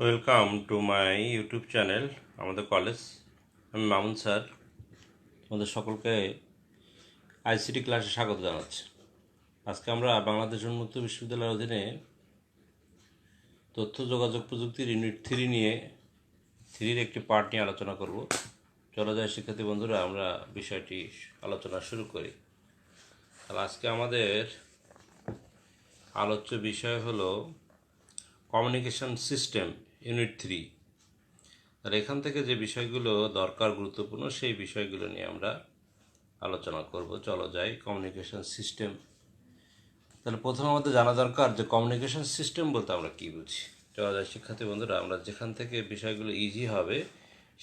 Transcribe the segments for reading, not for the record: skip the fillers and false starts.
Welcome to my YouTube channel আমাদের college. আমি Mamun sir আমাদের সকলকে আইসিটি ক্লাসে স্বাগত জানাচ্ছি। আজকে আমরা বাংলাদেশ উন্মুক্ত বিশ্ববিদ্যালয়ের অধীনে তথ্য যোগাযোগ প্রযুক্তির ইউনিট 3 নিয়ে 3-র একটি পার্ট নিয়ে আলোচনা করব। চলে যায় শিক্ষার্থী বন্ধুরা, আমরা বিষয়টি আলোচনা শুরু করি। তাহলে আজকে আমাদের আলোচ্য বিষয় হলো কমিউনিকেশন সিস্টেম ইউনিট 3। আর এখান থেকে যে বিষয়গুলো দরকার গুরুত্বপূর্ণ সেই বিষয়গুলো নিয়ে আমরা আলোচনা করব। চলো যাই কমিউনিকেশন সিস্টেম। তাহলে প্রথমে আমাদের জানা দরকার যে কমিউনিকেশন সিস্টেম বলতে আমরা কী বুঝি। চলো যাই শিক্ষার্থী বন্ধুরা, আমরা যেখান থেকে বিষয়গুলো ইজি হবে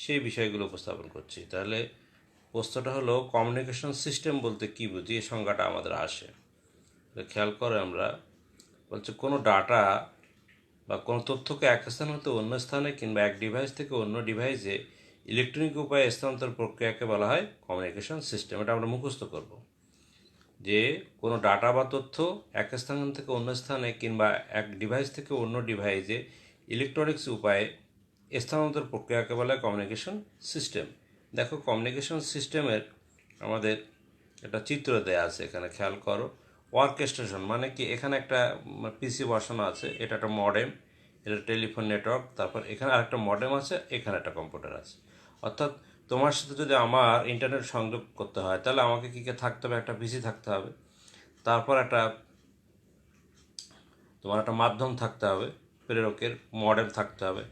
সেই বিষয়গুলো উপস্থাপন করছি। তাহলে প্রশ্নটা হলো কমিউনিকেশন সিস্টেম বলতে কী বুঝি, এই সংজ্ঞাটা আমাদের আসে। খেয়াল করে আমরা বলছে কোনো ডাটা বা কোনো তথ্যকে এক স্থান হতে অন্য স্থানে কিংবা এক ডিভাইস থেকে অন্য ডিভাইসে ইলেকট্রনিক উপায়ে স্থানান্তর প্রক্রিয়াকে বলা হয় কমিউনিকেশন সিস্টেম। এটা আমরা মুখস্থ করব যে কোনো ডাটা বা তথ্য এক স্থান থেকে অন্য স্থানে কিংবা এক ডিভাইস থেকে অন্য ডিভাইসে ইলেকট্রনিক্স উপায়ে স্থানান্তর প্রক্রিয়াকে বলা হয় কমিউনিকেশন সিস্টেম। দেখো কমিউনিকেশন সিস্টেমের আমাদের একটা চিত্র দেয়া আছে, এখানে খেয়াল করো। ওয়ার্কেস্ট্রেশন মানে কি, এখানে একটা পিসি বসানো আছে, এটা একটা মডেম, এটা টেলিফোন নেটওয়ার্ক, তারপর এখানে আরেকটা মডেম আছে, এখানে একটা কম্পিউটার আছে। অর্থাৎ তোমার সাথে যদি আমার ইন্টারনেট সংযোগ করতে হয় তাহলে আমাকে কী থাকতে হবে, একটা পিসি থাকতে হবে, তারপর তোমার একটা মাধ্যম থাকতে হবে, প্রেরকের মডেম থাকতে হবে,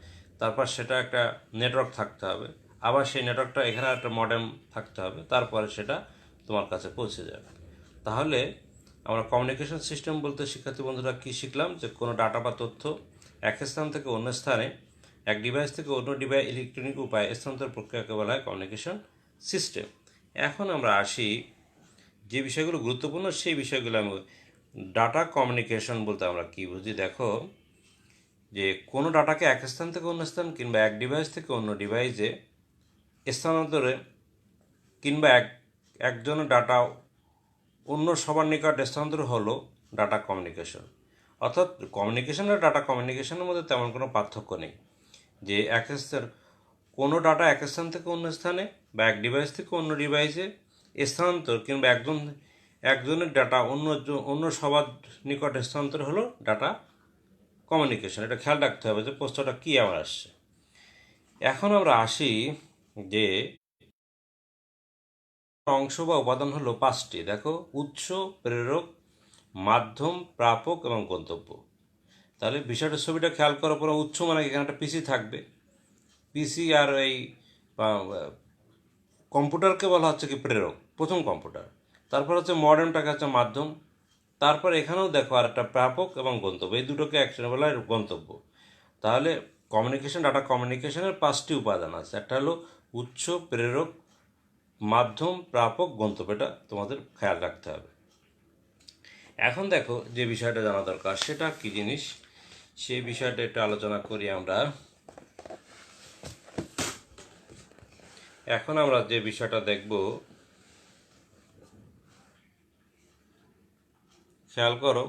তারপর সেটা একটা নেটওয়ার্ক থাকতে হবে, আবার সেই নেটওয়ার্কটা এখানে একটা মডেম থাকতে হবে, তারপরে সেটা তোমার কাছে পৌঁছে যাবে। তাহলে আমরা কমিউনিকেশন সিস্টেম বলতে শিক্ষার্থী বন্ধুরা কী শিখলাম, যে কোনো ডাটা বা তথ্য এক স্থান থেকে অন্য স্থানে এক ডিভাইস থেকে অন্য ডিভাইস ইলেকট্রনিক উপায়ে স্থানান্তর প্রক্রিয়াকে বলা হয় কমিউনিকেশন সিস্টেম। এখন আমরা আসি যে বিষয়গুলো গুরুত্বপূর্ণ সেই বিষয়গুলো আমি ডাটা কমিউনিকেশন বলতে আমরা কী বুঝি। দেখো যে কোনো ডাটাকে এক স্থান থেকে অন্য স্থান কিংবা এক ডিভাইস থেকে অন্য ডিভাইসে স্থানান্তরে কিংবা একজনের ডাটা অন্য সবার নিকট স্থানান্তর হলো ডাটা কমিউনিকেশন। অর্থাৎ কমিউনিকেশন আর ডাটা কমিউনিকেশনের মধ্যে তেমন কোনো পার্থক্য নেই, যে কোনো ডাটা এক স্থান থেকে অন্য স্থানে বা এক ডিভাইস থেকে অন্য ডিভাইসে স্থানান্তর কিংবা একজনের ডাটা অন্য সবার নিকট স্থানান্তর হলো ডাটা কমিউনিকেশন। এটা খেয়াল রাখতে হবে যে প্রশ্নটা কী আমার আসছে। এখন আমরা আসি যে অংশ বা উপাদান হলো 5টি। দেখো, উৎস, প্রেরক, মাধ্যম, প্রাপক এবং গন্তব্য। তাহলে বিষয়টা ছবিটা খেয়াল করার পর উৎস মানে এখানে একটা পিসি থাকবে, পিসি আর এই কম্পিউটারকে বলা হচ্ছে কি প্রেরক, প্রথম কম্পিউটার। তারপর হচ্ছে মডার্নটাকে হচ্ছে মাধ্যম, তারপর এখানেও দেখো আর একটা প্রাপক এবং গন্তব্য, এই দুটোকে একসাথে বলা হয় গন্তব্য। তাহলে ডাটা কমিউনিকেশনের 5টি উপাদান আছে। একটা হলো উৎস, প্রেরক, মাধ্যম, প্রাপক, গন্তব্য। এটা তোমাদের খেয়াল রাখতে হবে। এখন দেখো যে বিষয়টা জানা দরকার সেটা কি জিনিস, সেই বিষয়টা একটু আলোচনা করি আমরা। এখন আমরা যে বিষয়টা দেখব, খেয়াল করো,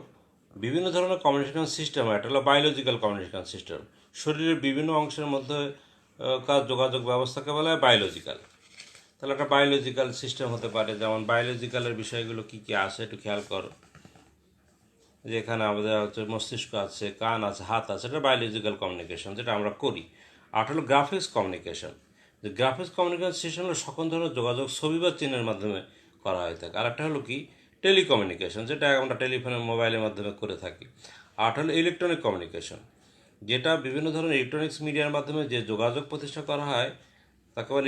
বিভিন্ন ধরনের কমিউনিকেশন সিস্টেম। একটা হলো বায়োলজিক্যাল কমিউনিকেশন সিস্টেম, শরীরের বিভিন্ন অংশের মধ্যে যোগাযোগ ব্যবস্থাকে বলা হয় বায়োলজিক্যাল। তাহলে একটা বায়োলজিক্যাল সিস্টেম হতে পারে, যেমন বায়োলজিক্যালের বিষয়গুলো কী কী আসে একটু খেয়াল করো। যেখানে আমাদের হচ্ছে মস্তিষ্ক আছে, কান আছে, হাত আছে, এটা বায়োলজিক্যাল কমিউনিকেশন যেটা আমরা করি। আর হলো গ্রাফিক্স কমিউনিকেশন। যে গ্রাফিক্স কমিউনিকেশন সিস্টেম হলো সকল ধরনের যোগাযোগ ছবি বা চিহ্নের মাধ্যমে করা হয়ে থাকে। আর একটা হলো কি টেলিকমিউনিকেশন, যেটা আমরা টেলিফোনের মোবাইলের মাধ্যমে করে থাকি। আর হলো ইলেকট্রনিক কমিউনিকেশন, যেটা বিভিন্ন ধরনের ইলেকট্রনিক্স মিডিয়ার মাধ্যমে যে যোগাযোগ প্রতিষ্ঠা করা হয় তাকে বলে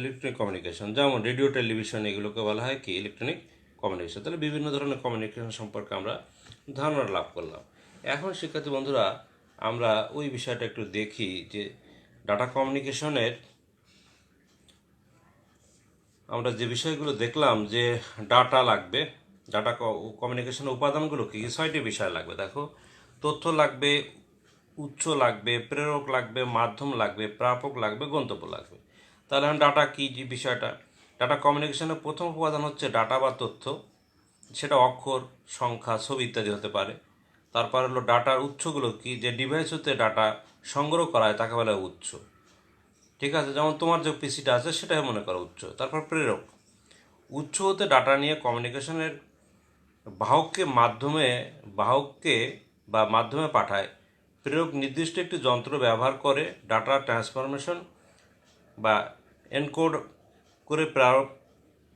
ইলেকট্রনিক কমিউনিকেশন। যেমন রেডিও, টেলিভিশন, এগুলোকে বলা হয় কি ইলেকট্রনিক কমিউনিকেশন। তাহলে বিভিন্ন ধরনের কমিউনিকেশন সম্পর্কে আমরা ধারণা লাভ করলাম। এখন শিক্ষার্থী বন্ধুরা আমরা ওই বিষয়টা একটু দেখি, যে ডাটা কমিউনিকেশনের আমরা যে বিষয়গুলো দেখলাম, যে ডাটা লাগবে, ডাটা কমিউনিকেশনের উপাদানগুলো কী কী, 6টি বিষয় লাগবে। দেখো, তথ্য লাগবে, উৎস লাগবে, প্রেরক লাগবে, মাধ্যম লাগবে, প্রাপক লাগবে, গন্তব্য লাগবে। তাহলে এখন ডাটা কী যে বিষয়টা, ডাটা কমিউনিকেশনের প্রথম উপাদান হচ্ছে ডাটা বা তথ্য, সেটা অক্ষর, সংখ্যা, ছবি ইত্যাদি হতে পারে। তারপর হলো ডাটার উৎসগুলো কি, যে ডিভাইস হতে ডাটা সংগ্রহ করা হয় তাকে বলা হয় উৎস। ঠিক আছে, যেমন তোমার যে পিসিটা আছে সেটাই মনে করো উৎস। তারপর প্রেরক, উৎস হতে ডাটা নিয়ে কমিউনিকেশনের বাহককে বা মাধ্যমে পাঠায়। প্রেরক নির্দিষ্ট একটি যন্ত্র ব্যবহার করে ডাটা ট্রান্সফরমেশন বা এনকোড করে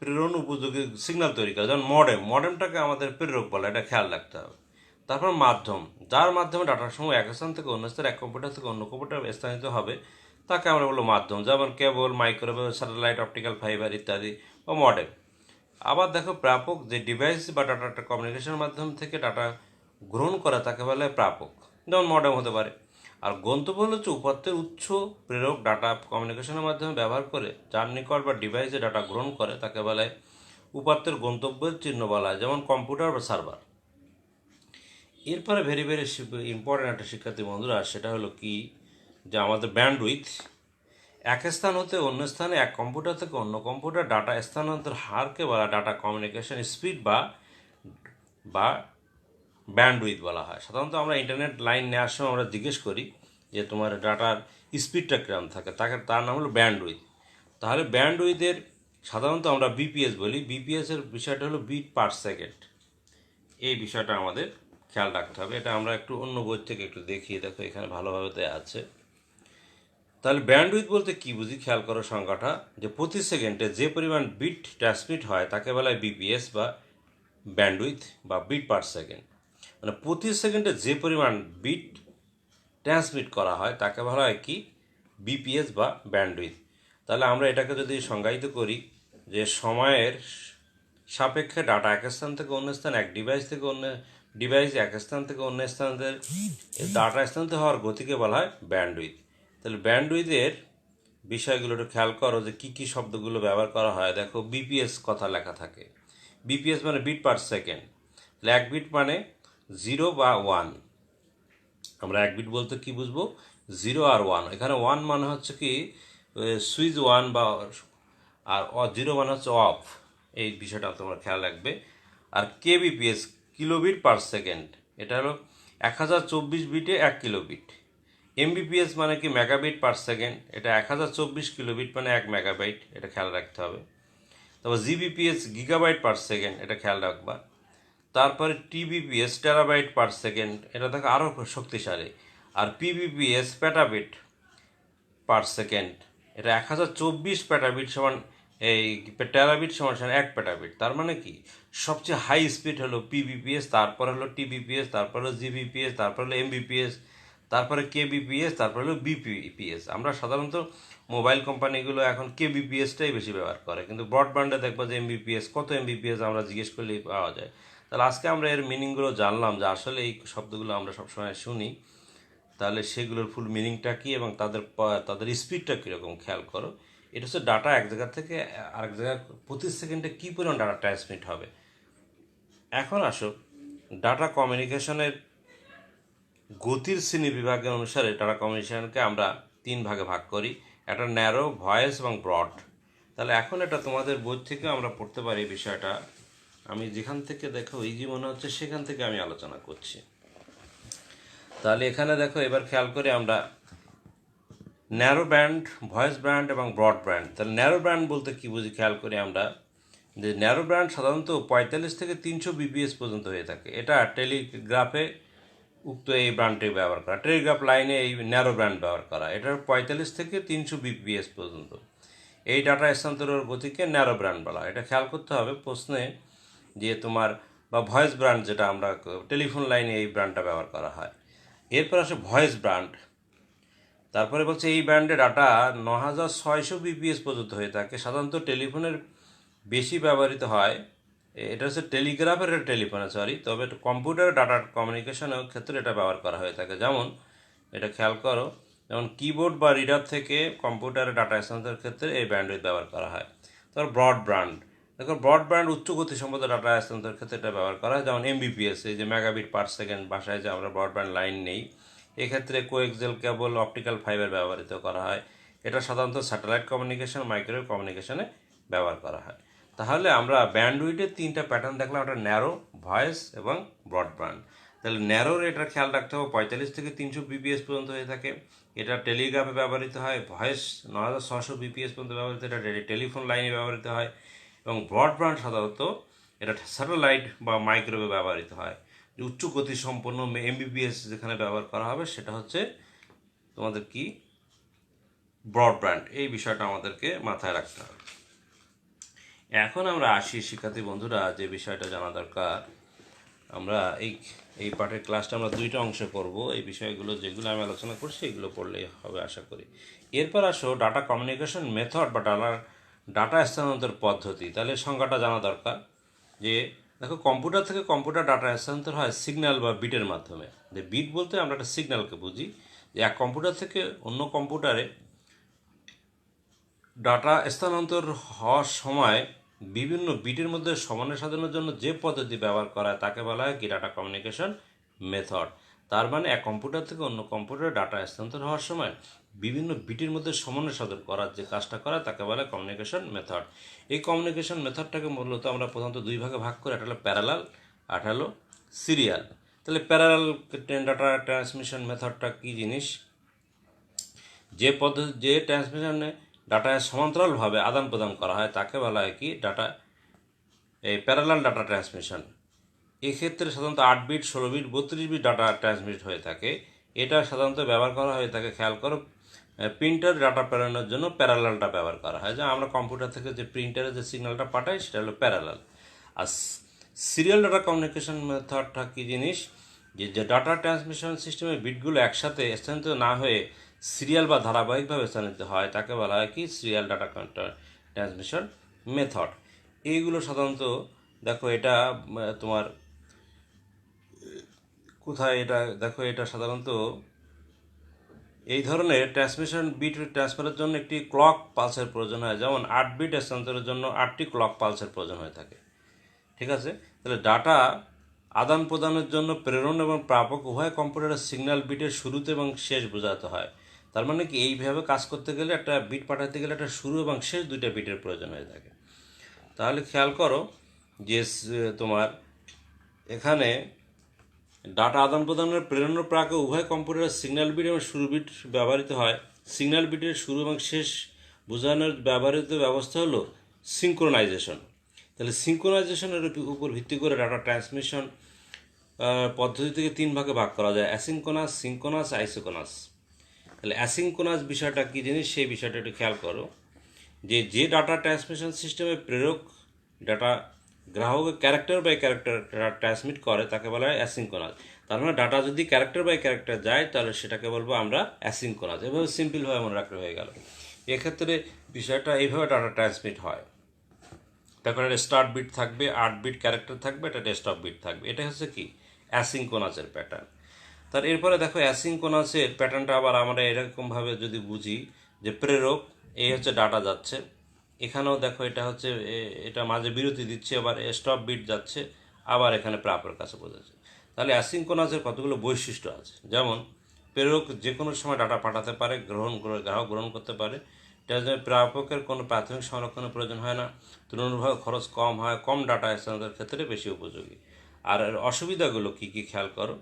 প্রেরণ উপযোগী সিগন্যাল তৈরি করে। যেমন মডেমটাকে আমাদের প্রেরক বলে, এটা খেয়াল রাখতে হবে। তারপর মাধ্যম, যার মাধ্যমে ডাটার সমূহ এক স্থান থেকে অন্য স্থানে, এক কম্পিউটার থেকে অন্য কম্পিউটার স্থানান্তরিত হবে তাকে আমরা বলবো মাধ্যম, যেমন কেবল, মাইক্রোওয়েভ, স্যাটেলাইট, অপটিক্যাল ফাইবার ইত্যাদি ও মডেম। আবার দেখো প্রাপক, যে ডিভাইস বা ডাটা কমিউনিকেশনের মাধ্যম থেকে ডাটা গ্রহণ করে তাকে বলে প্রাপক, যেমন মডেম হতে পারে। আর গন্তব্য হচ্ছে উপাত্তের উৎস। প্রেরক ডাটা কমিউনিকেশনের মাধ্যমে ব্যবহার করে যার নিকট বা ডিভাইসে ডাটা গ্রহণ করে তাকে বলে উপাত্তের গন্তব্যের চিহ্ন বলা হয়, যেমন কম্পিউটার বা সার্ভার। এরপরে ভেরি ভেরি ইম্পর্টেন্ট একটা শিক্ষার্থী বন্ধুরা, সেটা হলো কি, যে আমাদের ব্যান্ডউইথ। এক স্থান হতে অন্য স্থানে, এক কম্পিউটার থেকে অন্য কম্পিউটার ডাটা স্থানান্তর হারকে বলা ডাটা কমিউনিকেশন স্পিড বা ব্যান্ডউইথ বলা হয়। সাধারণত আমরা ইন্টারনেট লাইন নেওয়ার সময় আমরা জিজ্ঞেস করি যে তোমার ডাটার স্পিডটা কিরকম থাকে, তার নাম হলো ব্যান্ডউইথ। তাহলে ব্যান্ডউইথের সাধারণত আমরা বিপিএস বলি। বিপিএসের বিষয়টা হলো বিট পার সেকেন্ড। এই বিষয়টা আমাদের খেয়াল রাখতে হবে। এটা আমরা একটু অন্য বই থেকে একটু দেখিয়ে দেখো, এখানে ভালোভাবে দেওয়া আছে। তাহলে ব্যান্ডউইথ বলতে কি বুঝি, খেয়াল করো সংখ্যাটা, যে প্রতি সেকেন্ডে যে পরিমাণ বিট ট্রান্সমিট হয় তাকে বলা হয় বিপিএস বা ব্যান্ডউইথ বা বিট পার সেকেন্ড। মানে প্রতি সেকেন্ডে যে পরিমাণ বিট ট্রান্সমিট করা হয় তাকে বলা হয় কি, বিপিএস বা ব্যান্ডউইথ। তাহলে আমরা এটাকে যদি সংজ্ঞায়িত করি, যে সময়ের সাপেক্ষে ডাটা এক স্থান থেকে অন্য স্থান, এক ডিভাইস থেকে অন্য ডিভাইস, এক স্থান থেকে অন্য স্থানের ডাটা স্থানান্তরিত হওয়ার গতিকে বলা হয় ব্যান্ডউইথ। তাহলে ব্যান্ডউইথের বিষয়গুলো একটু খেয়াল করো, যে কী কী শব্দগুলো ব্যবহার করা হয়। দেখো বিপিএস কথা লেখা থাকে। বিপিএস মানে বিট পার সেকেন্ড। তাহলে এক বিট মানে 0 বা 1। আমরা এক বিট বলতে কি বুঝবো, 0 আর 1। এখানে 1 মানে হচ্ছে কি সুইচ 1 বা, আর 0 মানে হচ্ছে অফ। এই বিষয়টা তোমরা খেয়াল রাখবে। আর কেবিপিএস, কিলোবিট পার সেকেন্ড, এটা হলো 1024 বিটে 1 কিলোবিট। এমবিপিএস মানে কি মেগাবিট পার সেকেন্ড, এটা 1024 কিলোবিট মানে 1 মেগাবাইট, এটা খেয়াল রাখতে হবে। তারপর জিবিপিএস, গিগাবাইট পার সেকেন্ড, এটা খেয়াল রাখবা। তারপরে টিবিপিএস, টেরাবাইট পার সেকেন্ড, এটা দেখো আরও শক্তিশালী। আর পিবিপিএস, পেটাবিট পার সেকেন্ড, এটা 1024 পেটাবিট সমান, এই টেরাবিট সমান 1 পেটাবিট। তার মানে কি সবচেয়ে হাই স্পিড হলো পিবিপিএস, তারপর হলো টিবিপিএস, তারপর হলো জিবিপিএস, তারপর হলো এমবিপিএস, তারপরে কেবিপিএস, তারপর হলো বিপিপিএস। আমরা সাধারণত মোবাইল কোম্পানিগুলো এখন কেবিপিএসটাই বেশি ব্যবহার করে, কিন্তু ব্রডব্যান্ডে দেখবো যে এমবিপিএস, কত এমবিপিএস আমরা জিজ্ঞেস করলেই পাওয়া যায়। তাহলে আজকে আমরা এর মিনিংগুলো জানলাম, যে আসলে এই শব্দগুলো আমরা সবসময় শুনি, তাহলে সেগুলোর ফুল মিনিংটা কী এবং তাদের স্পিডটা কীরকম খেয়াল করো। এটা হচ্ছে ডাটা এক জায়গা থেকে আরেক জায়গায় প্রতি সেকেন্ডে কী পরিমাণ ডাটা ট্রান্সমিট হবে। এখন আসো ডাটা কমিউনিকেশনের গতির শ্রেণী বিভাগের অনুসারে ডাটা কমিউনিকেশনকে আমরা 3 ভাগে ভাগ করি। একটা ন্যারো, ভয়েস এবং ব্রড। তাহলে এখন এটা তোমাদের বই থেকে আমরা পড়তে পারি। বিষয়টা আমি যেখান থেকে দেখো ইজি মনে হচ্ছে সেখান থেকে আমি আলোচনা করছি। তাহলে এখানে দেখো এবার খেয়াল করে আমরা ন্যারো ব্যান্ড, ভয়েস ব্যান্ড এবং ব্রড ব্যান্ড। তাহলে ন্যারো ব্যান্ড বলতে কী বুঝি, খেয়াল করি আমরা, যে ন্যারো ব্যান্ড সাধারণত 45 থেকে 300 বিপিএস পর্যন্ত হয়ে থাকে। এটা টেলিগ্রাফে উক্ত এই ব্যান্ডটি ব্যবহার করা, টেলিগ্রাফ লাইনে এই ন্যারো ব্যান্ড ব্যবহার করা। এটার 45 থেকে 300 বিপিএস পর্যন্ত এই ডাটা স্থানান্তরের গতিকে ন্যারো ব্যান্ড বলা হয়। এটা খেয়াল করতে হবে প্রশ্নে, যে তোমার বা ভয়েস ব্যান্ড, যেটা আমরা টেলিফোন লাইনে এই ব্যান্ডটা ব্যবহার করা হয়। এরপর আসে ভয়েস ব্যান্ড। তারপরে বলছে এই ব্যান্ডে ডাটা 9600 বিপিএস পর্যন্ত হয়ে থাকে। সাধারণত টেলিফোনের বেশি ব্যবহৃত হয়। এটা হচ্ছে টেলিগ্রাফের, টেলিফোনে সরি, তবে কম্পিউটার ডাটা কমিউনিকেশনের ক্ষেত্রে এটা ব্যবহার করা হয়ে থাকে। যেমন এটা খেয়াল করো, যেমন কিবোর্ড বা রিডার থেকে কম্পিউটারে ডাটা স্থানান্তরের ক্ষেত্রে এই ব্যান্ডউইথ ব্যবহার করা হয়। তারপর ব্রডব্যান্ড, দেখো ব্রডব্যান্ড উচ্চ গতি সম্পন্ন ডাটা স্থানান্তরের ক্ষেত্রে এটা ব্যবহার করা হয়। যেমন এমবিপিএস, এই যে মেগাবিট পার সেকেন্ড, বাসায় যে আমরা ব্রডব্যান্ড লাইন নেই, এক্ষেত্রে কোএক্সেল কেবল, অপটিক্যাল ফাইবার ব্যবহৃত করা হয়। এটা সাধারণত স্যাটেলাইট কমিউনিকেশন, মাইক্রোওয়েভ কমিউনিকেশনে ব্যবহার করা হয়। তাহলে আমরা ব্যান্ডউইথের 3টা প্যাটার্ন দেখলাম, একটা ন্যারো, ভয়েস এবং ব্রডব্যান্ড। তাহলে ন্যারো রেটটা খেয়াল রাখতে হবে 45 থেকে 300 বিপিএস পর্যন্ত হয়ে থাকে। এটা টেলিগ্রাফে ব্যবহৃত হয়, ভয়েস 9600 বিপিএস পর্যন্ত ব্যবহৃত, এটা টেলিফোন লাইনে ব্যবহৃত হয়, এবং ব্রডব্যান্ড সাধারণত এটা স্যাটেলাইট বা মাইক্রোওয়েভে ব্যবহৃত হয়। উচ্চ গতি সম্পন্ন এমবিবিএস যেখানে ব্যবহার করা হবে সেটা হচ্ছে তোমাদের কি ব্রডব্যান্ড। এই বিষয়টা আমাদেরকে মাথায় রাখতে হবে। এখন আমরা আসি শিক্ষার্থী বন্ধুরা, যে বিষয়টা জানা দরকার, আমরা এই পাঠের ক্লাসটা আমরা দুইটা অংশে করব। এই বিষয়গুলো যেগুলো আমি আলোচনা করছি এগুলো পড়লেই হবে আশা করি। এরপর আসো ডাটা কমিউনিকেশন মেথড বা ডাটা স্থানান্তর পদ্ধতি। তাহলে সংজ্ঞাটা জানা দরকার। যে দেখো, কম্পিউটার থেকে কম্পিউটার ডাটা স্থানান্তর হয় সিগন্যাল বা বিটের মাধ্যমে। যে বিট বলতে আমরা একটা সিগন্যালকে বুঝি, যে এক কম্পিউটার থেকে অন্য কম্পিউটারে ডাটা স্থানান্তর হওয়ার সময় বিভিন্ন বিটের মধ্যে সমন্বয় সাধনের জন্য যে পদ্ধতি ব্যবহার করা হয় তাকে বলা হয় কি ডাটা কমিউনিকেশন মেথড। তার মানে এক কম্পিউটার থেকে অন্য কম্পিউটারে ডাটা স্থানান্তর হওয়ার সময় বিভিন্ন বিটের মধ্যে সমন্বয় সাধন করার যে কাজটা করা তাকে বলা হয় কমিউনিকেশন মেথড। এই কমিউনিকেশন মেথডটাকে মূলত আমরা প্রধানত দুই ভাগে ভাগ করি, একটা হলো প্যারালাল আর একটা হলো সিরিয়াল। তাহলে প্যারালাল ডাটা ট্রান্সমিশন মেথডটা কী জিনিস? যে ট্রান্সমিশনে ডাটা সমান্তরালভাবে আদান প্রদান করা হয় তাকে বলা হয় কি প্যারালাল ডাটা ট্রান্সমিশন। এক্ষেত্রে সাধারণত 8 bit, 16 bit, 32 bit data transmit হয়ে থাকে। এটা সাধারণত ব্যবহার করা হয়ে থাকে, খেয়াল করো, প্রিন্টার ডাটা প্রেরণের জন্য প্যারালালটা ব্যবহার করা হয়। যা আমরা কম্পিউটার থেকে যে প্রিন্টারে যে সিগন্যালটা পাঠাই সেটা হলো প্যারালাল। আর সিরিয়াল ডাটা কমিউনিকেশন মেথডটা কী জিনিস? যে ডাটা ট্রান্সমিশন সিস্টেমের বিটগুলো একসাথে স্থানান্তরিত না হয়ে সিরিয়াল বা ধারাবাহিকভাবে স্থানান্তরিত হয় তাকে বলা হয় কি সিরিয়াল ডাটা ট্রান্সমিশন মেথড। এইগুলো সাধারণত দেখো, এটা তোমার কোথায় এটা দেখো, এটা সাধারণত এই ধরনের ট্রান্সমিশন বিট ট্রান্সফারের জন্য একটি ক্লক পালসের প্রয়োজন হয়। যেমন 8 বিট স্থানান্তরের জন্য 8টি ক্লক পালসের প্রয়োজন হয়ে থাকে। ঠিক আছে? তাহলে ডাটা আদান প্রদানের জন্য প্রেরণ এবং প্রাপক উভয় কম্পিউটারের সিগন্যাল বিটের শুরুতে এবং শেষ বোঝাতে হয়। তার মানে কি, এইভাবে কাজ করতে গেলে একটা বিট পাঠাতে গেলে একটা শুরু এবং শেষ দুইটা বিটের প্রয়োজন হয়ে থাকে। তাহলে খেয়াল করো যে তোমার এখানে ডাটা আদান প্রদানের প্রেরণের প্রাকে উভয় কম্পিউটারের সিগন্যাল বিট এবং শুরু বিট ব্যবহৃত হয়। সিগন্যাল বিটের শুরু এবং শেষ বোঝানোর ব্যবহৃত ব্যবস্থা হলো সিঙ্ক্রোনাইজেশন। তাহলে সিঙ্ক্রোনাইজেশনের উপর ভিত্তি করে ডাটা ট্রান্সমিশন পদ্ধতি থেকে 3 ভাগে ভাগ করা যায়: অ্যাসিঙ্ক্রোনাস, সিঙ্ক্রোনাস, আইসোক্রোনাস। তাহলে অ্যাসিঙ্ক্রোনাস বিষয়টা কী জিনিস সেই বিষয়টা একটু খেয়াল করো। যে ডাটা ট্রান্সমিশন সিস্টেমে প্রেরক ডাটা গ্রাহকের ক্যারেক্টার বাই ক্যারেক্টার ট্রান্সমিট করে তাকে বলা হয় অ্যাসিঙ্ক্রোনাস। তার মানে ডাটা যদি ক্যারেক্টার বাই ক্যারেক্টার যায় তাহলে সেটাকে বলবো আমরা অ্যাসিঙ্ক্রোনাস। এভাবে সিম্পলভাবে মনে রাখলে হয়ে গেল। এক্ষেত্রে বিষয়টা এইভাবে ডাটা ট্রান্সমিট হয়। তারপরে স্টার্ট বিট থাকবে, 8 বিট ক্যারেক্টার থাকবে, এটা ডেস্কটপ বিট থাকবে। এটা হচ্ছে কি অ্যাসিঙ্ক্রোনাসের প্যাটার্ন। তার এরপরে দেখো, অ্যাসিঙ্ক্রোনাসের প্যাটার্নটা আবার আমরা এরকমভাবে যদি বুঝি যে প্রেরক এই হচ্ছে ডাটা যাচ্ছে, এখানেও দেখো এটা হচ্ছে এটা মাঝে বিরতি দিচ্ছে, আবার স্টপ বিট যাচ্ছে, আবার এখানে প্রাপকের কাছে বোঝাচ্ছে। তাহলে অ্যাসিঙ্ক্রোনাসের কতগুলো বৈশিষ্ট্য আছে। যেমন প্রেরক যে কোনো সময় ডাটা পাঠাতে পারে, গ্রাহক গ্রহণ করতে পারে। এটা যে প্রাপকের কোনো প্রাথমিক সংরক্ষণের প্রয়োজন হয় না, তুলনামূলকভাবে খরচ কম হয়, কম ডাটা স্থানান্তরের ক্ষেত্রে বেশি উপযোগী। আর এর অসুবিধাগুলো কী কী খেয়াল করো।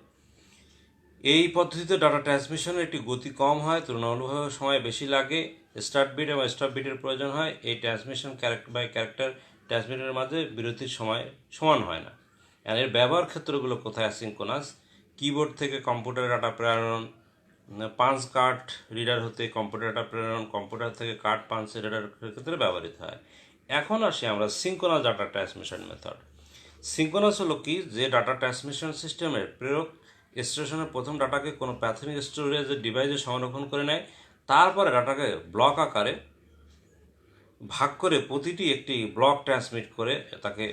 এই পদ্ধতিতে ডাটা ট্রান্সমিশনের একটি গতি কম হয়, তুলনামূলকভাবে সময় বেশি লাগে, স্টার্ট বিট এবং স্টপ বিটের প্রয়োজন হয়। এই ট্রান্সমিশন ক্যারেক্টার বাই ক্যারেক্টার ট্রান্সমিটের মাঝে বিরতির সময় সমান হয় না। আর এর ব্যবহার ক্ষেত্রগুলো কোথায়? অ্যাসিঙ্ক্রোনাস, কিবোর্ড থেকে কম্পিউটারে ডাটা প্রেরণ, পাঞ্চ কার্ড রিডার হতে কম্পিউটার ডাটা প্রেরণ, কম্পিউটার থেকে কার্ড পাঞ্চ রিডারের ক্ষেত্রে ব্যবহৃত হয়। এখন আসি আমরা synchronous data transmission method. Synchronous হলো কি, যে ডাটা ট্রান্সমিশন সিস্টেমের প্রেরক স্টেশনের প্রথম ডাটাকে কোনো প্রাথমিক স্টোরেজের ডিভাইসে সংরক্ষণ করে নেয়, তারপরে ডাটাকে ব্লক আকারে ভাগ করে প্রতিটি একটি ব্লক ট্রান্সমিট করে তাকে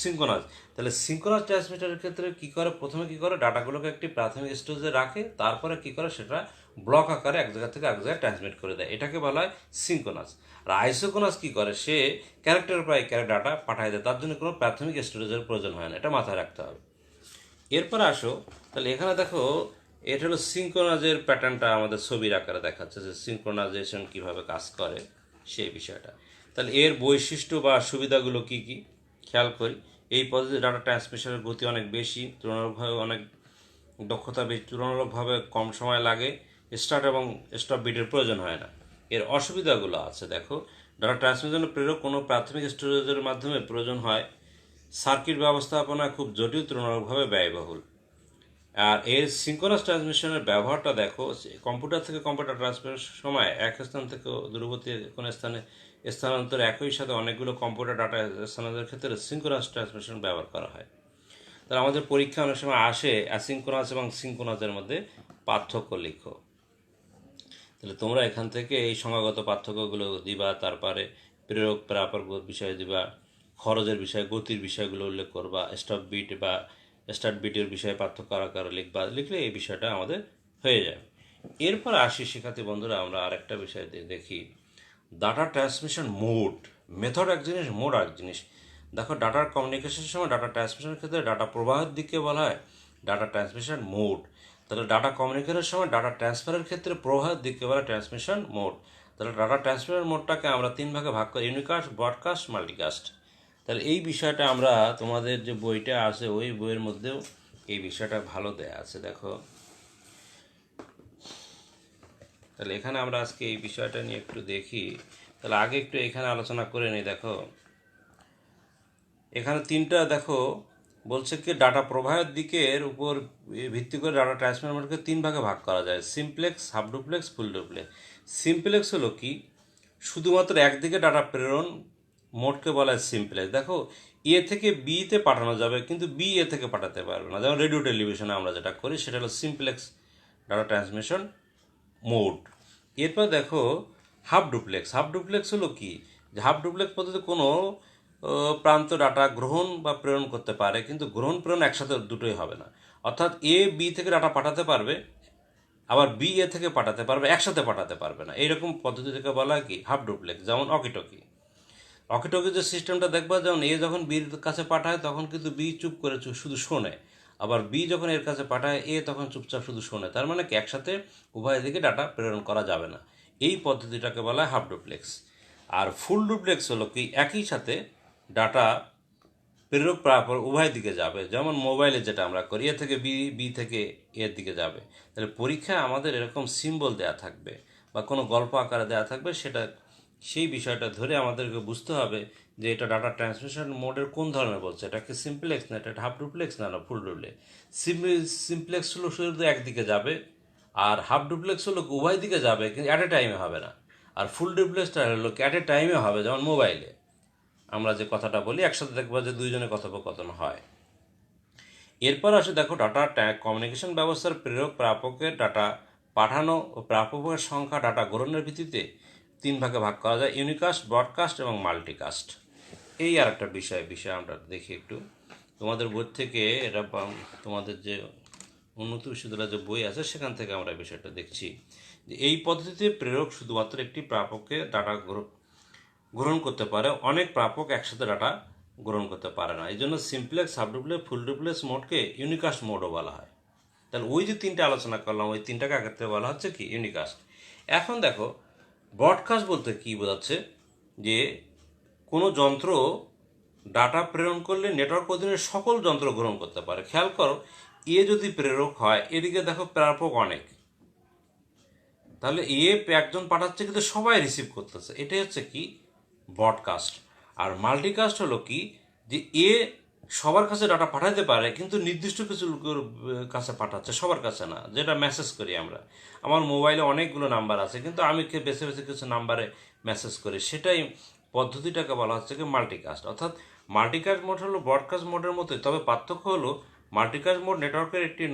সিঙ্ক্রোনাস। তাহলে সিঙ্ক্রোনাস ট্রান্সমিটারের ক্ষেত্রে কী করে, প্রথমে কী করে ডাটাগুলোকে একটি প্রাথমিক স্টোরেজে রাখে, তারপরে কী করে সেটা ব্লক আকারে এক জায়গা থেকে এক জায়গায় ট্রান্সমিট করে দেয়, এটাকে বলা হয় সিঙ্ক্রোনাস। আর আইসোক্রোনাস কী করে, সে ক্যারেক্টার বাই ক্যারেক্টার ডাটা পাঠায় দেয়, তার জন্য কোনো প্রাথমিক স্টোরেজের প্রয়োজন হয় না, এটা মাথায় রাখতে হবে। এরপরে আসো, তাহলে এখানে দেখো এটা হলো সিঙ্ক্রোনাসের প্যাটার্নটা আমাদের ছবির আকারে দেখাচ্ছে, যে সিঙ্ক্রোনাইজেশন কীভাবে কাজ করে সেই বিষয়টা। তাহলে এর বৈশিষ্ট্য বা সুবিধাগুলো কী কী খেয়াল করি। এই পদ্ধতিতে ডাটা ট্রান্সমিশনের গতি অনেক বেশি, তুলনামূলকভাবে অনেক দক্ষতা বেশ তুলনামূলকভাবে কম সময় লাগে, স্টার্ট এবং স্টপ বিটের প্রয়োজন হয় না। এর অসুবিধাগুলো আছে দেখো, ডাটা ট্রান্সমিশনের প্রেরক কোনো প্রাথমিক স্টোরেজের মাধ্যমে প্রয়োজন হয়, সার্কিট ব্যবস্থাপনা খুব জটিল, তুলনামূলকভাবে ব্যয়বহুল। আর এর সিঙ্ক্রোনাস ট্রান্সমিশনের ব্যবহারটা দেখো, কম্পিউটার থেকে কম্পিউটার ট্রান্সফারের সময় এক স্থান থেকে দূরবর্তী কোনো স্থানে স্থানান্তর একই সাথে অনেকগুলো কম্পিউটার ডাটা স্থানান্তরের ক্ষেত্রে সিঙ্ক্রোনাস ট্রান্সমিশন ব্যবহার করা হয়। তাহলে আমাদের পরীক্ষা অনেক সময় আসে অ্যাসিঙ্ক্রোনাস এবং সিঙ্ক্রোনাসের মধ্যে পার্থক্য লিখো। তাহলে তোমরা এখান থেকে এই সংজ্ঞাগত পার্থক্যগুলো দিবা, তারপরে প্রেরক প্রাপক বিষয় দিবা, খরচের বিষয়, গতির বিষয়গুলো উল্লেখ করবা, স্টপ বিট বা স্টার্ট বিটের বিষয়ে পার্থক্য আকারে লিখবা। লিখলে এই বিষয়টা আমাদের হয়ে যাবে। এরপর আসি শিক্ষার্থী বন্ধুরা, আমরা আরেকটা বিষয় দেখি, ডাটা ট্রান্সমিশন মোড। মেথড এক জিনিস, মোড এক জিনিস। দেখো, ডাটার কমিউনিকেশনের সময় ডাটা ট্রান্সমিশনের ক্ষেত্রে ডাটা প্রবাহের দিকে বলা হয় ডাটা ট্রান্সমিশন মোড। তাহলে ডাটা কমিউনিকেশনের সময় ডাটা ট্রান্সফারের ক্ষেত্রে প্রবাহের দিকে বলা ট্রান্সমিশন মোড। তাহলে ডাটা ট্রান্সফারের মোডটাকে আমরা 3 ভাগে ভাগ করি, ইউনিকাস্ট, ব্রডকাস্ট, মাল্টিকাস্ট। তাহলে এই বিষয়টা আমরা তোমাদের যে বইটা আছে ওই বইয়ের মধ্যেও এই বিষয়টা ভালো দেয়া আছে দেখো। তাহলে এখানে আমরা আজকে এই বিষয়টা নিয়ে একটু দেখি। তাহলে আগে একটু এখানে আলোচনা করে নিই। দেখো এখানে 3টা দেখো বলছে কি, ডাটা প্রবাহের দিকের উপর ভিত্তি করে ডাটা ট্রান্সফারকে 3 ভাগে ভাগ করা যায়, simplex, half duplex, full duplex. Simplex হলো কি, শুধুমাত্র একদিকে ডাটা প্রেরণ মোডকে বলা হয় সিমপ্লেক্স। দেখো, এ থেকে বিতে পাঠানো যাবে কিন্তু বি এ থেকে পাঠাতে পারবে না, যেমন রেডিও টেলিভিশনে আমরা যেটা করি সেটা হলো সিমপ্লেক্স ডাটা ট্রান্সমিশন মোড। এরপর দেখো হাফ ডুপ্লেক্স। হাফ ডুপ্লেক্স হলো কি, যে হাফ ডুপ্লেক্স পদ্ধতিতে কোনো প্রান্ত ডাটা গ্রহণ বা প্রেরণ করতে পারে, কিন্তু গ্রহণ প্রেরণ একসাথে দুটোই হবে না। অর্থাৎ এ বি থেকে ডাটা পাঠাতে পারবে, আবার বি এ থেকে পাঠাতে পারবে, একসাথে পাঠাতে পারবে না। এইরকম পদ্ধতি থেকে বলা হয় কি, হাফ ডুপ্লেক্স। যেমন অকিটকি। অকিটকি যে সিস্টেমটা দেখবা, যেমন এ যখন বির কাছে পাঠায় তখন কিন্তু বি চুপ করে শুধু শোনে, আবার বি যখন এর কাছে পাঠায় এ তখন চুপচাপ শুধু শোনে। তার মানে কি, একসাথে উভয় দিকে ডাটা প্রেরণ করা যাবে না। এই পদ্ধতিটাকে বলা হয় হাফ ডুপ্লেক্স। আর ফুল ডুপ্লেক্স হলো কি, একই সাথে ডাটা প্রেরক প্রাপক উভয় দিকে যাবে, যেমন মোবাইলে যেটা আমরা করি, এ থেকে বি, বি থেকে এর দিকে যাবে। তাহলে পরীক্ষায় আমাদের এরকম সিম্বল দেয়া থাকবে বা কোনো গল্প আকারে দেওয়া থাকবে, সেটা সেই বিষয়টা ধরে আমাদেরকে বুঝতে হবে যে এটা ডাটা ট্রান্সমিশন মোডের কোন ধরনের বলছে, এটা কি সিমপ্লেক্স না, এটা হাফ ডুপ্লেক্স না ফুল ডুপ্লেক্স। সিমপ্লেক্স হলো শুধু একদিকে যাবে, আর হাফ ডুপ্লেক্স হলো উভয় দিকে যাবে কিন্তু অ্যাট এ টাইমে হবে না। আর ফুল ডুপ্লেক্সটা হলো অ্যাট এ টাইমে হবে, যেমন মোবাইলে আমরা যে কথাটা বলি একসাথে দেখবো যে দুইজনে কথোপকথন হয়। এরপর আসে দেখো, ডাটা কমিউনিকেশন ব্যবস্থার প্রেরক প্রাপকের ডাটা পাঠানো ও প্রাপকের সংখ্যা ডাটা গ্রহণের ভিত্তিতে 3 ভাগে ভাগ করা যায়, ইউনিকাস্ট, ব্রডকাস্ট এবং মাল্টিকাস্ট। এই আর একটা বিষয় আমরা দেখি একটু তোমাদের বই থেকে, এটা তোমাদের যে উন্নত বিশ্ববিদ্যালয়ের যে বই আছে সেখান থেকে আমরা বিষয়টা দেখছি যে এই পদ্ধতিতে প্রেরক শুধুমাত্র একটি প্রাপকের ডাটা গ্রহণ করতে পারে, অনেক প্রাপক একসাথে ডাটা গ্রহণ করতে পারে না। এই জন্য simplex, half duplex, full duplex মোডকে ইউনিকাস্ট মোডও বলা হয়। তাহলে ওই যে 3টে আলোচনা করলাম, ওই 3টাকে আগে বলা হচ্ছে কি, ইউনিকাস্ট। এখন দেখো ব্রডকাস্ট বলতে কি বোঝাচ্ছে, যে কোনো যন্ত্র ডাটা প্রেরণ করলে নেটওয়ার্ক অধীনে সকল যন্ত্র গ্রহণ করতে পারে। খেয়াল করো, এ যদি প্রেরক হয়, এদিকে দেখো প্রাপক অনেক, তাহলে এ একজন পাঠাচ্ছে কিন্তু সবাই রিসিভ করতেছে, এটাই হচ্ছে কি ব্রডকাস্ট। আর মাল্টিকাস্ট হলো কি, যে এ সবার কাছে ডাটা পাঠাতে পারে কিন্তু নির্দিষ্ট কিছু লোকের কাছে পাঠাচ্ছে, সবার কাছে না। যেটা মেসেজ করি আমরা, আমার মোবাইলে অনেকগুলো নাম্বার আছে কিন্তু আমি বেছে বেছে কিছু নাম্বারে মেসেজ করি, সেটাই পদ্ধতিটাকে বলা হচ্ছে কি মাল্টিকাস্ট। অর্থাৎ মাল্টিকাস্ট মোড হলো ব্রডকাস্ট মোডের মতোই, তবে পার্থক্য হলো মাল্টিকাস্ট মোড নেটওয়ার্কের একটি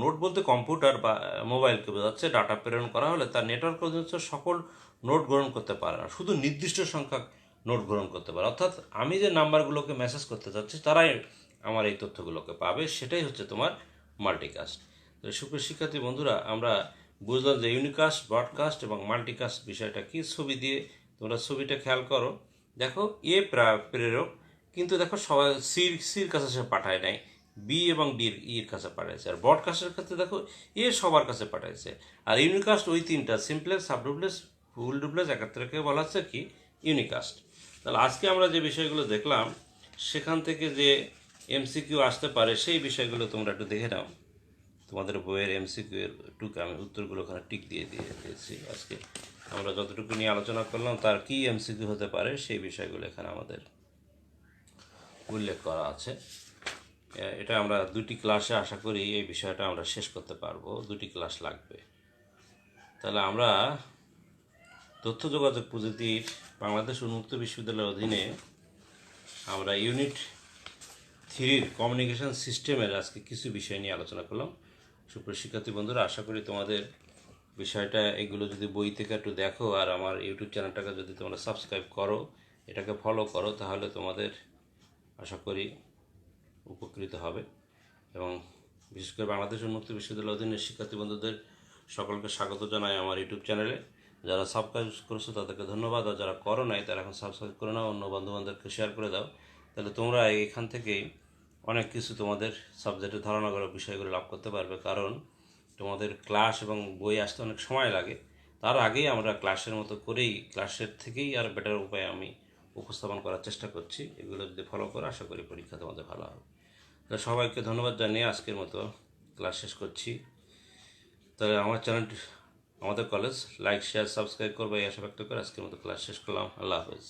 নোড বলতে কম্পিউটার বা মোবাইলকে বোঝাচ্ছে, ডাটা প্রেরণ করা হলে তার নেটওয়ার্ক সকল নোট গ্রহণ করতে পারে না, শুধু নির্দিষ্ট সংখ্যক নোট গ্রহণ করতে পারে। অর্থাৎ আমি যে নাম্বারগুলোকে মেসেজ করতে চাচ্ছি তারাই আমার এই তথ্যগুলোকে পাবে, সেটাই হচ্ছে তোমার মাল্টিকাস্ট। তো সুপ্রিয় শিক্ষার্থী বন্ধুরা, আমরা বুঝলাম যে ইউনিকাস্ট, ব্রডকাস্ট এবং মাল্টিকাস্ট বিষয়টা কি। ছবি দিয়ে তোমরা ছবিটা খেয়াল করো, দেখো এ প্রেরক, কিন্তু দেখো সবাই সির কাছে সে পাঠায় নাই, বি এবং ইর কাছে পাঠাইছে। আর ব্রডকাস্টের ক্ষেত্রে দেখো এ সবার কাছে পাঠাইছে। আর ইউনিকাস্ট ওই 3টা, simplex, half duplex, full duplex, একাত্তরকে বলা হচ্ছে কি ইউনিকাস্ট। তাহলে আজকে আমরা যে বিষয়গুলো দেখলাম সেখান থেকে যে এমসিকিউ আসতে পারে সেই বিষয়গুলো তোমরা একটু দেখে নাও। তোমাদের বইয়ের এমসিকিউ এর টুকু আমি উত্তরগুলো ওখানে টিক দিয়ে দিয়েছি। আজকে আমরা যতটুকু নিয়ে আলোচনা করলাম তার কী এমসিকিউ হতে পারে সেই বিষয়গুলো এখানে আমাদের উল্লেখ করা আছে। এটা আমরা 2টি ক্লাসে আশা করি এই বিষয়টা আমরা শেষ করতে পারবো, 2টি ক্লাস লাগবে। তাহলে আমরা তথ্য যোগাযোগ প্রযুক্তির বাংলাদেশ উন্মুক্ত বিশ্ববিদ্যালয়ের অধীনে আমরা ইউনিট 3-র কমিউনিকেশন সিস্টেমের আজকে কিছু বিষয় নিয়ে আলোচনা করলাম। সুপ্রিয় শিক্ষার্থী বন্ধুরা, আশা করি তোমাদের বিষয়টা এগুলো যদি বই থেকে একটু দেখো আর আমার ইউটিউব চ্যানেলটাকে যদি তোমরা সাবস্ক্রাইব করো, এটাকে ফলো করো, তাহলে তোমাদের আশা করি উপকৃত হবে। এবং বিশেষ করে বাংলাদেশ উন্মুক্ত বিশ্ববিদ্যালয়ের অধীনে শিক্ষার্থী বন্ধুদের সকলকে স্বাগত জানাই আমার ইউটিউব চ্যানেলে। যারা সাবস্ক্রাইব করেছো তাদেরকে ধন্যবাদ, আর যারা করো নাই তারা এখন সাবস্ক্রাইব করে নাও, অন্য বন্ধুবান্ধবকে শেয়ার করে দাও। তাহলে তোমরা এখান থেকেই অনেক কিছু তোমাদের সাবজেক্টের ধারণা করার বিষয়গুলো লাভ করতে পারবে। কারণ তোমাদের ক্লাস এবং বই আসতে অনেক সময় লাগে, তার আগেই আমরা ক্লাসের মতো করেই ক্লাসের থেকেই আর বেটার উপায়ে আমি উপস্থাপন করার চেষ্টা করছি। এগুলো যদি ফলো করো আশা করি পরীক্ষা তোমাদের ভালো হবে। তাহলে সবাইকে ধন্যবাদ জানিয়ে আজকের মতো ক্লাস শেষ করছি। তাহলে আমার চ্যানেলটি, আমাদের কলেজ লাইক শেয়ার সাবস্ক্রাইব করবে এই আশা ব্যক্ত করে আজকের মতো ক্লাস শেষ করলাম। আল্লাহ হাফেজ।